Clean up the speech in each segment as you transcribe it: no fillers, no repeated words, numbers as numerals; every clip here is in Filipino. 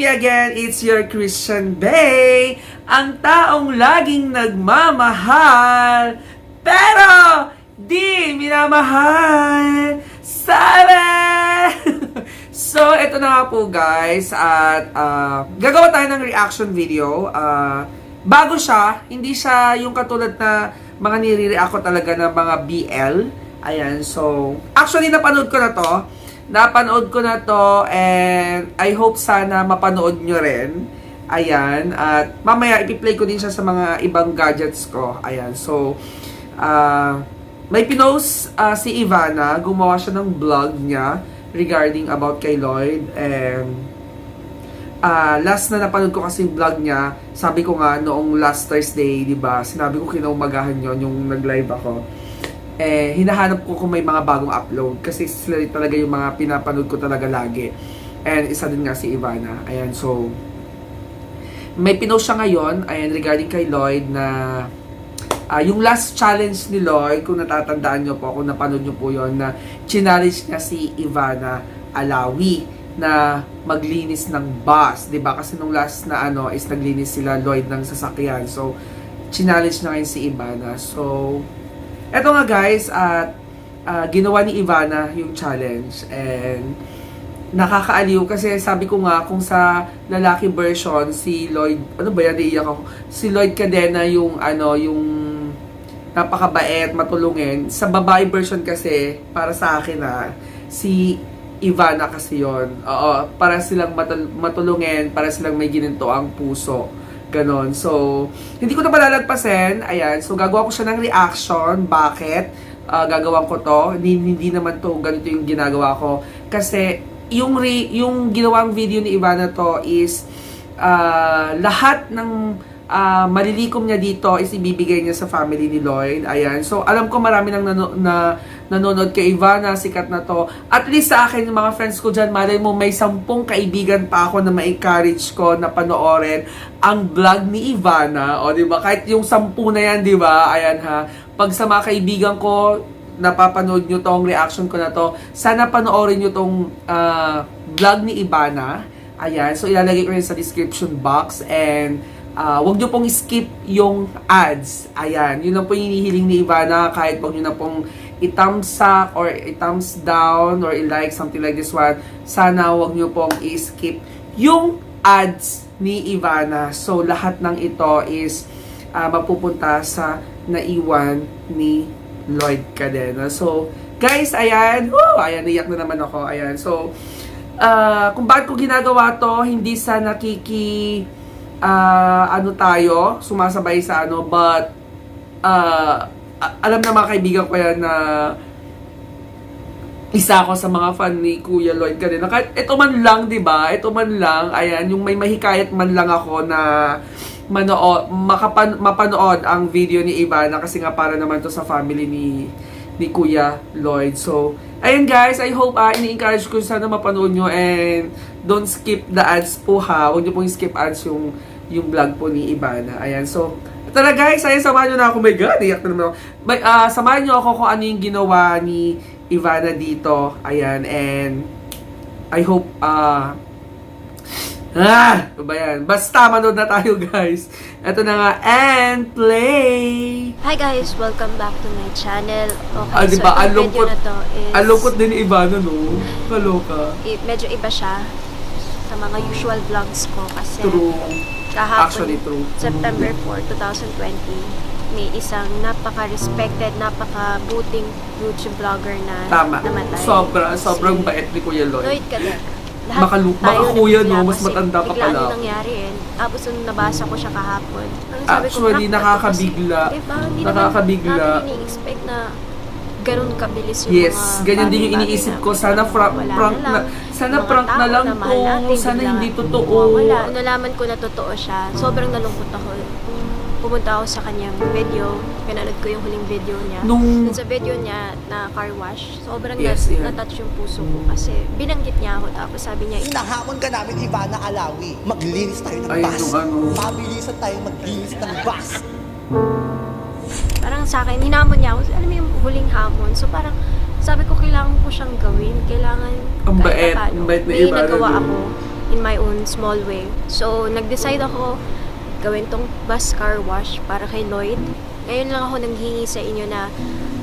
me again, it's your Christian Bay, ang taong laging nagmamahal, pero di minamahal. Sabi! So, ito na nga po guys, at gagawa tayo ng reaction video. Bago siya, hindi siya yung katulad na mga nire-react ko talaga ng mga BL. Ayan, so, actually napanood ko na to. And I hope sana mapanood nyo rin. Ayan, at mamaya ipi-play ko din siya sa mga ibang gadgets ko. Ayan, so may pinost si Ivana, gumawa siya ng vlog niya regarding about kay Lloyd. And last na napanood ko kasi yung vlog niya, sabi ko nga noong last Thursday, di ba? Sinabi ko kinaumagahan yon yung nag-live ako. Hinahanap ko kung may mga bagong upload kasi sila talaga yung mga pinapanood ko talaga lagi. And isa din nga si Ivana. Ayan, so may pinost siya ngayon, ayan, regarding kay Lloyd na yung last challenge ni Lloyd, kung natatandaan nyo po, kung napanood nyo po yon, na challenge niya si Ivana Alawi na maglinis ng bus, 'di ba? Kasi nung last na is naglinis sila Lloyd ng sasakyan. So challenge na ngayon si Ivana. So eto nga guys, at ginawa ni Ivana yung challenge, and nakakaaliw kasi sabi ko nga kung sa lalaki version si Lloyd, naiiyak ako, si Lloyd Cadena yung yung napakabait, matulungin. Sa babae version kasi, para sa akin si Ivana kasi yon. Oo, para silang matulungin, para silang may gininto ang puso. Ganon. So, hindi ko na palalagpasin. Ayan. So, gagawa ko siya ng reaction. Bakit? Gagawa ko to. Hindi naman to ganito yung ginagawa ko. Kasi, yung ginawang video ni Ivana to is lahat ng malilikom niya dito is ibibigay niya sa family ni Lloyd. Ayan. So, alam ko marami nang nanonood kay Ivana, sikat na to. At least sa akin, yung mga friends ko dyan, malay mo, may 10 kaibigan pa ako na ma-encourage ko na panoorin ang vlog ni Ivana. O, diba? Kahit yung 10 na yan, diba? Ayan ha. Pag sa mga kaibigan ko, napapanood nyo tong reaction ko na to, sana panoorin nyo tong vlog ni Ivana. Ayan. So, ilalagay ko rin sa description box. And wag nyo pong skip yung ads. Ayan, yun ang po yung hinihiling ni Ivana. Kahit wag nyo na pong i-thumbs up or i-thumbs down or i-like, something like this one. Sana wag nyo pong i-skip yung ads ni Ivana. So, lahat ng ito is mapupunta sa naiwan ni Lloyd Cadena. So, guys, ayan. Woo! Ayan, naiyak na naman ako. Ayan, so, kung bakit ko ginagawa to, hindi sa tayo, sumasabay sa but alam na mga kaibigan ko yan na isa ako sa mga fan ni Kuya Lloyd Cadena. Kahit ito man lang, di ba? Ito man lang, ayan, yung may mahikayat man lang ako na mapanood ang video ni Ivana kasi nga para naman to sa family ni Kuya Lloyd. So, ayun guys, I hope ini-encourage ko sana mapanood nyo, and don't skip the ads po ha. Huwag nyo pong skip ads yung vlog po ni Ivana. Ayan, so, tara guys, ayan, samahan nyo na ako. My God, iyak na naman ako. Samahan nyo ako kung ano yung ginawa ni Ivana dito. Ayan, and I hope, ano ba yan? Basta, manood na tayo guys. Ito na nga, and play! Hi guys, welcome back to my channel. Okay, diba, so itong video na to is... alungkot din ni Ivana, no? Kaloka. Medyo iba siya sa mga usual vlogs ko kasi... True. Kahapon, Actually, true. September 4, 2020, may isang napaka-respected, napaka-buting YouTube vlogger na namatay. Sobrang bait ni Kuya Lloyd. Lloyd Cadena. Makakuya, no? Mas matanda pa pala. Bigla nangyari Tapos nung nabasa ko siya kahapon. Actually, nakakabigla. Diba? Hindi nakakabigla. namin ini-expect na ganun kabilis yung yes, ganyan din yung iniisip ko. Sana prank na lang to. Sana hindi totoo. Wala. Nalaman ko na totoo siya. Sobrang nalungkot ako. Pumunta ako sa kanyang video. Pinanood ko yung huling video niya. Dun sa video niya na car wash, sobrang na-touch yung puso ko kasi binanggit niya ako. Tapos sabi niya, hinahamon ka namin, Ivana Alawi. Maglinis tayo ng bus. Pabilisan tayo maglinis ng bus. Parang sa akin, hinamon niya ako. Alam mo yung huling hamon. So parang sabi ko, kailangan ko siyang gawin. Kailangan, ang bait na may nagawa ako in my own small way. So, nag-decide ako gawin tong bus car wash para kay Lloyd. Ngayon lang ako nanghingi sa inyo na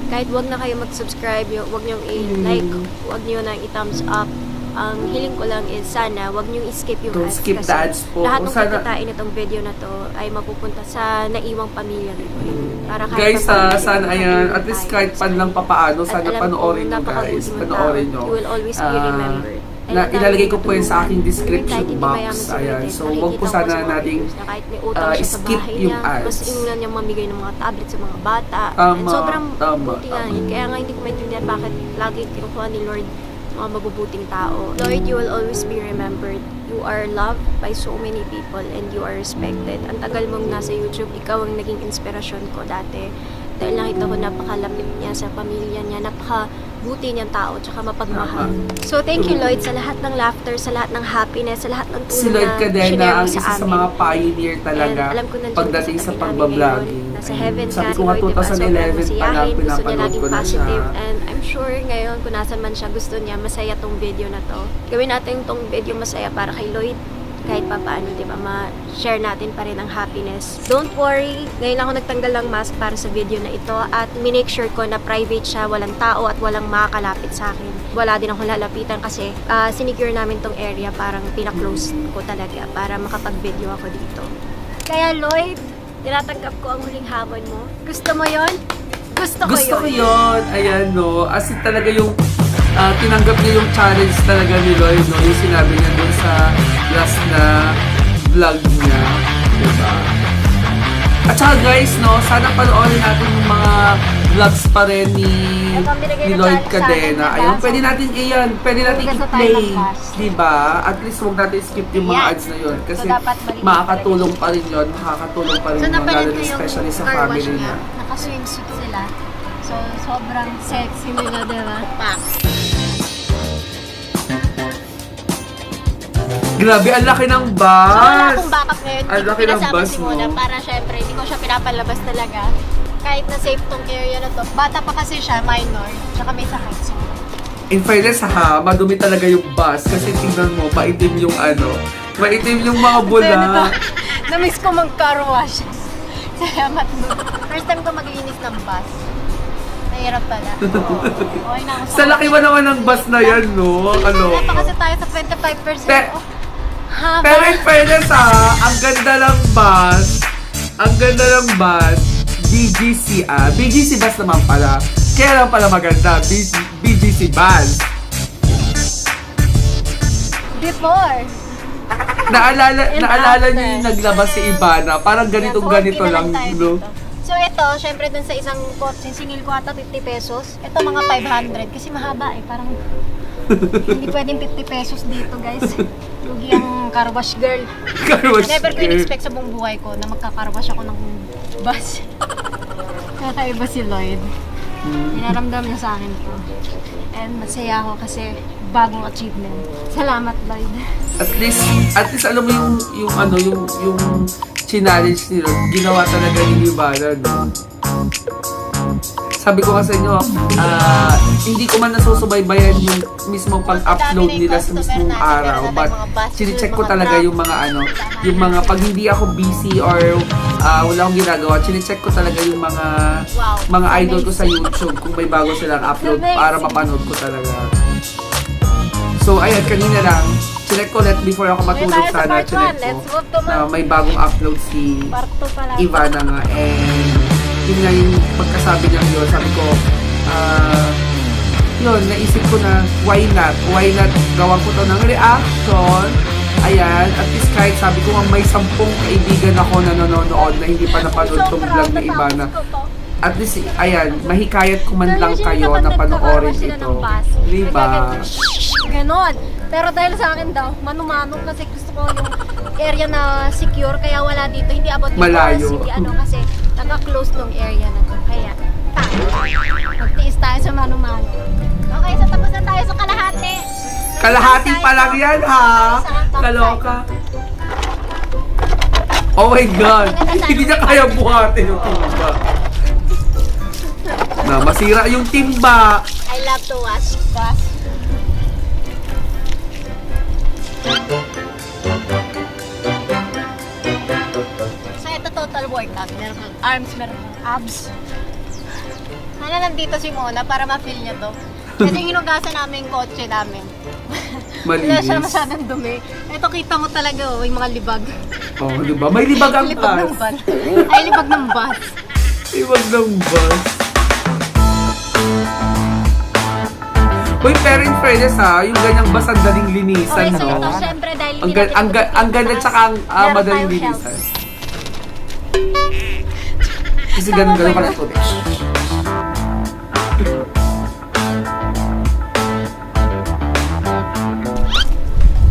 kahit wag na kayo mag-subscribe, wag nyo i-like, wag nyo na i-thumbs up. Ang hiling ko lang is sana wag nyo i-skip yung Don't ads. skip the ads po. Lahat ng Sana- kikitain itong video na to ay mapupunta sa naiwang pamilya ni Lloyd. Para kahit Guys, papaano, sana ayan, at least kahit pan lang papaano, at sana alam panoorin kong nyo guys, napakabuti mong panoorin tao. nyo. You will always be remembered. And Na, ang dami ilalagay ko mong po yun sa natulungan. aking description Kahit hindi box. mayaman si Ayan, Lloyd, so wag po nakikita ko sana sa mga nating videos na kahit may utang siya sa skip bahay yung niya, mas ads. inulan niyang mamigay ng mga tablet sa mga bata. Tama, And sobrang tama, buti nga tama. yun. Kaya nga hindi ko maintindihan bakit lagi kinukuha ni Lord mga mabubuting tao. Lord, you will always be remembered. You are loved by so many people and you are respected. Ang tagal mong nasa YouTube, ikaw ang naging inspirasyon ko dati. Dahil nakita ko napakalapit niya sa pamilya niya, napakabuti niyang tao, tsaka mapagmahal. So thank you Lloyd sa lahat ng laughter, sa lahat ng happiness, sa lahat ng tulong Si Lloyd na Cadena shinare mo ang sa isa sa amin. mga pioneer talaga And alam ko nandiyan pagdating ka sa tabi namin pagbabloging. ngayon. Nasa heaven Sabi ka, ko nga Lloyd, diba? 2011 Sobrang pa lang masiyahin, gusto niya pinapanood laging ko na siya. positive. And I'm sure ngayon kung nasan man siya, gusto niya masaya tong video na to. Gawin natin tong video masaya para kay Lloyd. Kahit pa paano, di ba, ma-share natin pa rin ang happiness. Don't worry, ngayon lang ako nagtanggal ng mask para sa video na ito at minake sure ko na private siya, walang tao at walang makakalapit sa akin. Wala din akong lalapitan kasi sinecure namin tong area, parang pinaklose ko talaga para makapag-video ako dito. Kaya Lloyd, tinatanggap ko ang huling hamon mo. Gusto mo yon? Gusto Gusto ko yun. Ayan, no. As in talaga yung tinanggap niya yung challenge talaga ni Lloyd, no. Yung sinabi niya dun sa last na vlog niya. Diba? At saka guys, no, sana panoorin natin yung mga vlogs pa rin ni Lloyd Cadena. Ayun, pwede natin pwede natin i-play. Diba? At least huwag natin skip yung mga ads na yun. Kasi makakatulong pa rin yun. Makakatulong pa rin yun. Lalo na especially sa family niya. Naka-swimsuit sila. So, sobrang sexy nila, diba? Grabe, ang laki ng So, wala bus! akong backup ngayon. Ang laki ng Pinasama bus si mo. Mona para syempre hindi ko siya pinapalabas talaga. Kahit na safe tong area na to. Bata pa kasi siya, minor. Tsaka may sakit. So, In fairness ha, madumi talaga yung bus kasi tingnan mo, maitim yung maitim yung mga bula. na-miss ko mag-car wash. Salamat mo. First time ko maglinis ng bus. Mahirap pala. Okay na ako Sa laki ba naman ng bus na yan, no? Ano? Pa kasi tayo sa 25%. Pe- Haba. Pero in fairness ha, ang ganda ng bus, BGC BGC bus naman pala. Kaya lang pala maganda, BGC bus. Before. Naalala niyo yung naglabas si Ivana, parang ganito lang, no? So ito, syempre dun sa isang kotse, singil ko ata 50 pesos. Ito mga 500 kasi mahaba eh, parang hindi pwedeng 50 pesos dito guys. Lugi ang car wash girl. Never ko in-expect sa buong buhay ko na magka-car wash ako ng bus. Kakaiba si Lloyd. Dinaramdam niya sa akin to. And masaya ako kasi bagong achievement. Salamat Lloyd. At least alam mo yung challenge nila, ginawa talaga ni Ivana, no? Sabi ko kasi inyo, hindi ko man nasusubaybayan yung mismong pag-upload nila sa mismong araw, but chine-check ko talaga yung mga yung mga pag hindi ako busy or wala akong ginagawa, chine-check ko talaga yung mga idol ko sa YouTube kung may bago silang upload para mapanood ko talaga. So ayan, kanina lang, chinek ko ulit before ako matulog sana, chinek ko na may bagong upload si Ivana nga, and yun nga yung pagkasabi niya yun, sabi ko, yun, naisip ko na, why not gawan ko to ng reaction, ayan, at least kahit sabi ko nga may 10 kaibigan ako na nanonood na hindi pa napanood tong vlog ni Ivana. At least, ayan, mahikayat ko man lang kayo na panoorin ito. Diba? Ganon. Pero dahil sa akin daw, mano-mano kasi gusto ko yung area na secure, kaya wala dito, hindi abot yung Malayo. bus, hindi kasi naka-close tong area na to. Kaya, magtiis tayo sa mano-mano. Okay, so tapos na tayo sa kalahati. Kalahati pa lang yan, ha? Kaloka. Oh my God! Hindi niya kaya buhatin yung timba. Na masira yung timba. I love to wash bus. workout. Meron kang arms, meron kang abs. Sana nandito si Mona para ma-feel niya to. Kasi hinugasan namin yung kotse namin. Wala siya Malinis. masyadong dumi. Ito kita mo talaga, yung mga libag. Oh, di ba? May libag ang Libag ng bus. bus. Ay, libag ng bus. Libag ng bus. Uy, pero in fairness ha, yung ganyang bus ang daling linisan, Okay, so no? ito syempre dahil Ang, ang ganda tsaka ang madaling Meron tayong linisan. Kasi ganun pala ito.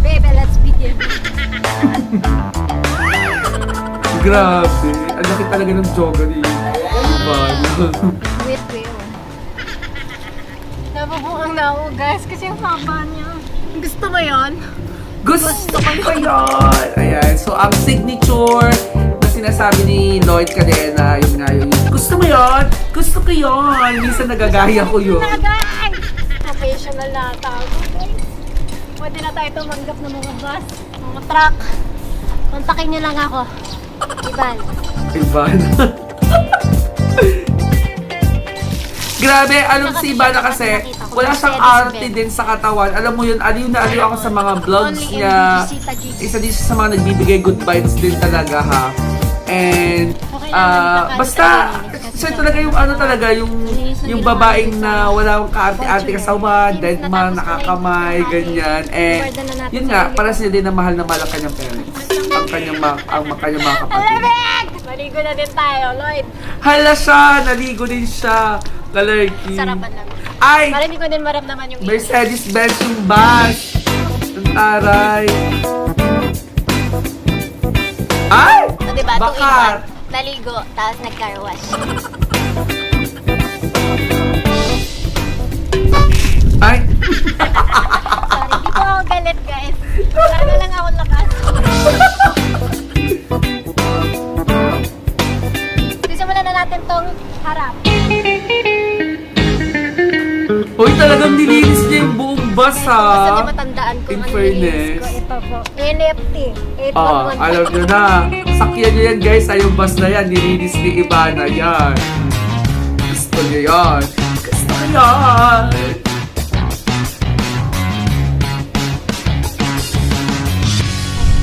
Baby, let's begin. Grabe. Ang laki talaga ng joga ni Ivana. Wait, wait. Nabubuang na ako, guys, kasi ang haba niya. Gusto mo yon? Gusto ko yun! Ayan. So, ang signature na sinasabi ni Lloyd Cadena, yun nga yun. Gusto mo yun? Gusto ko yun! Minsan nagagaya ko yun. Guys! Professional na tao, guys. Pwede na tayo tumanggap ng mga bus, mga truck. Kontakin niyo lang ako. Iban. Ivana. Grabe, alam si Ivana kasi wala siyang arte din sa katawan. Alam mo yun, aliw na aliw ako sa mga vlogs niya. Isa din siya sa mga nagbibigay good vibes din talaga ha. And basta siya talaga yung ano talaga yung babaeng na walang kaarte-arte kasawa, dead man, nakakamay, ganyan. And yun nga, para siya din na mahal ang kanyang parents. Ang kanyang mga kapatid. Alamig! Maligo na din tayo, Lloyd. Hala siya! Naligo din siya! Kalerky. Sarapan lang. Ay! Para hindi ko din maramdaman yung Mercedes-Benz yung bus! Ang aray! Ay! So, diba, Bakar! Naligo, tapos nag-car wash. Ay! Sorry, di po ako galit, guys. Para lang ako lakas. Simulan na natin tong harap. Uy, talagang nilinis niya yung buong bus Basta ha! di matandaan ko In ang fairness. nilinis ko. Ito po. NFT. 811. Alam nyo na. Sakyan nyo yan guys, ay yung bus na yan. Nilinis ni Ivana yan. Gusto nyo yan. Gusto ko yan.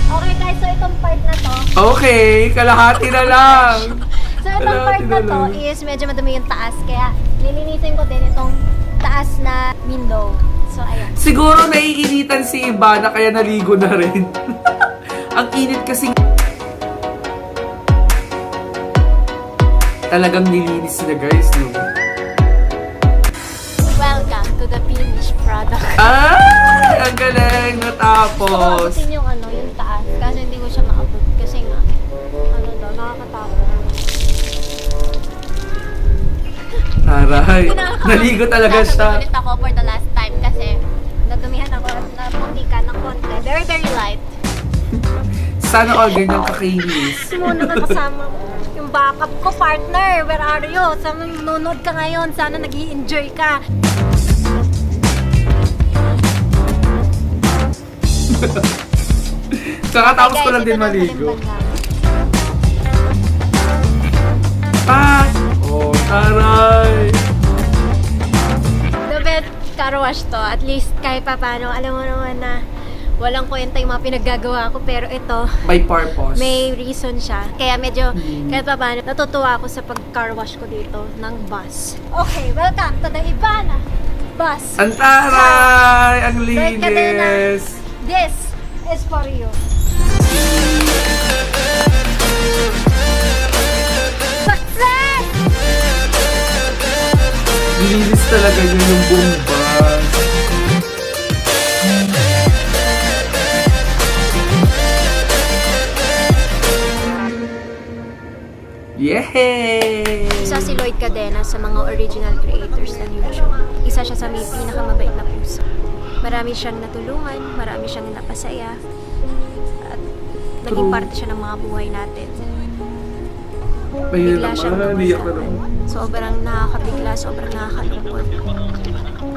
Okay guys, so itong part na to. Okay, kalahati na lang. So itong part na to is medyo madumi yung taas. Kaya lilinisin ko din itong taas na window. So ayan. Siguro naiinitan si Ivana kaya naligo na rin. Ang init kasi talagang nilinis na guys, no? Welcome to the finished product. Ay! Ang galing! So, Natapos! abutin yung ano, yung taas. Kaso hindi ko siya maabot. Kasi nga, ano daw, nakakatakot. Taray! Naligo talaga siya. Ulit ako for the last time kasi nadumihan ako at napuntikan ng konti. Very, very light. Sana all ganyang kakinis. Muna ka kasama ko. Yung backup ko, partner. Where are you? Sana nanonood ka ngayon. Sana nag-i-enjoy ka. Kakatapos ko lang din maligo. Ah! Oh, taray! The best car wash to. At least kahit pa paano, alam mo naman na walang kwenta yung mga pinaggagawa ko. Pero ito, May purpose. may reason siya. Kaya medyo, kahit pa paano, natutuwa ako sa pag-car wash ko dito ng bus. Okay, welcome to the Ivana bus. Ang taray! Ang Lloyd Cadena, linis! this is for you. Success! Linis talaga yun yung buong bus. Yehey! Isa si Lloyd Cadena sa mga original creators ng YouTube. Isa siya sa may pinakamabait na puso. Marami siyang natulungan, marami siyang napasaya, at naging parte siya ng mga buhay natin. Ayun Bigla siyang naman, iyak na nawalan. naman. Sobrang nakakabigla, sobrang nakakalungkot.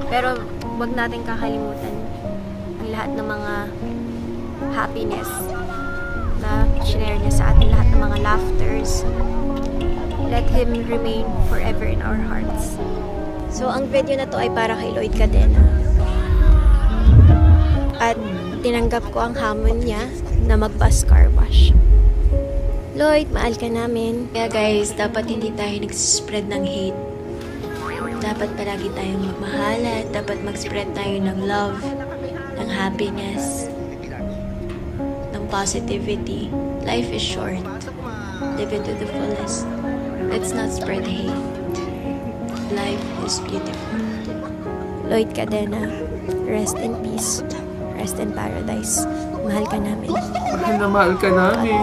Pero wag natin kakalimutan ang lahat ng mga happiness na share niya sa atin, lahat ng ng mga laughters. Let him remain forever in our hearts. So, ang video na to ay para kay Lloyd Cadena. At tinanggap ko ang hamon niya na mag-bus car wash. Lloyd, mahal ka namin. Kaya guys, dapat hindi tayo nagsispread ng hate. Dapat palagi tayong magmahalan. Dapat mag-spread tayo ng love, ng happiness, ng positivity. Life is short. Live it to the fullest. Let's not spread hate. Life is beautiful. Lloyd Cadena, rest in peace. Rest in paradise. Mahal ka namin. Mahal na mahal ka namin.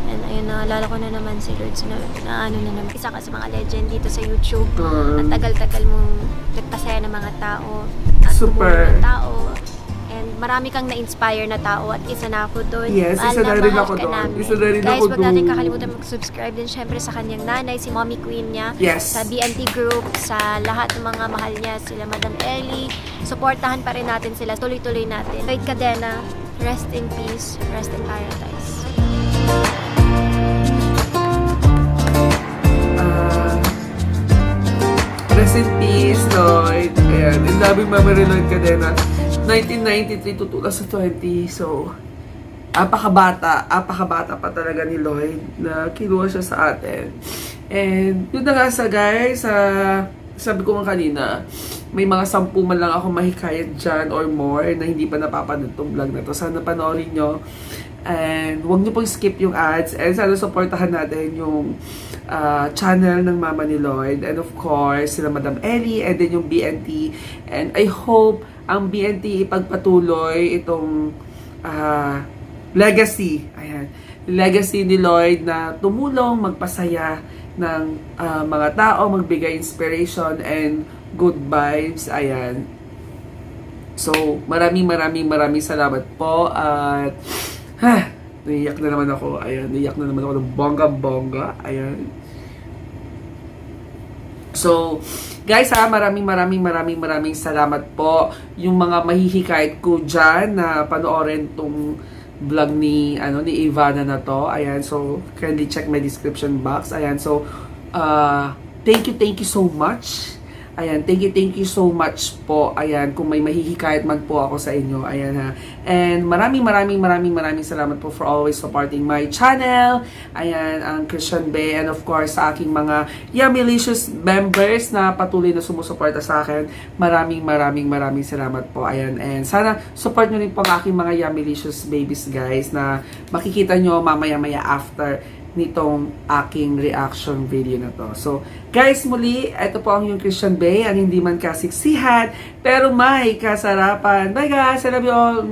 And ayun, naalala ko na naman si Lord na ano na naman. Isa ka sa mga legend dito sa YouTube. Ang tagal-tagal mong nagpasaya ng mga tao. At Super. tumulong ng tao. And marami kang na-inspire na tao at isa na ako doon. Yes, isa na rin ako doon. Isa na rin ako doon. Guys, wag natin kakalimutan mag-subscribe din syempre sa kanyang nanay, si Mommy Queen niya. Yes. Sa BNT Group, sa lahat ng mga mahal niya, sila Madam Ellie. Supportahan pa rin natin sila. Tuloy-tuloy natin. Lloyd Cadena, rest in peace, rest in paradise. Rest in peace, Lloyd. Ayan, in loving memory, Lloyd Cadena. 1993 to 2020. So, apakabata pa talaga ni Lloyd na kinuha siya sa atin. And, yun na nga sa guys, sabi ko nga kanina, may mga 10 man lang ako mahikayat dyan or more na hindi pa napapanood tong vlog na to. Sana panoorin nyo. And, huwag nyo pong skip yung ads. And sana supportahan natin yung channel ng mama ni Lloyd. And of course, sila Madam Ellie and then yung BNT. And I hope ang BNT ipagpatuloy itong legacy. Ayan. Legacy ni Lloyd na tumulong, magpasaya ng mga tao, magbigay inspiration and good vibes. Ayan. So, maraming salamat po. At, naiyak na naman ako. Ayan, naiyak na naman ako ng bongga-bongga. Ayan. So, guys maraming salamat po. Yung mga mahihikayat ko dyan na panoorin tong vlog ni Ivana na to. Ayan, so kindly check my description box. Ayan, so thank you so much. Ayan, thank you so much po. Ayan, kung may mahihikayat man po ako sa inyo. Ayan ha. And maraming salamat po for always supporting my channel. Ayan, ang Christian Bay and of course sa aking mga Yummylicious members na patuloy na sumusuporta sa akin. Maraming salamat po. Ayan, and sana support nyo rin po ang aking mga Yummylicious babies guys na makikita nyo mamaya after nitong aking reaction video na to. So, guys, muli, ito po ang yung Christian Bay, ang hindi man kasiksihan, pero may kasarapan. Bye guys! I love you all!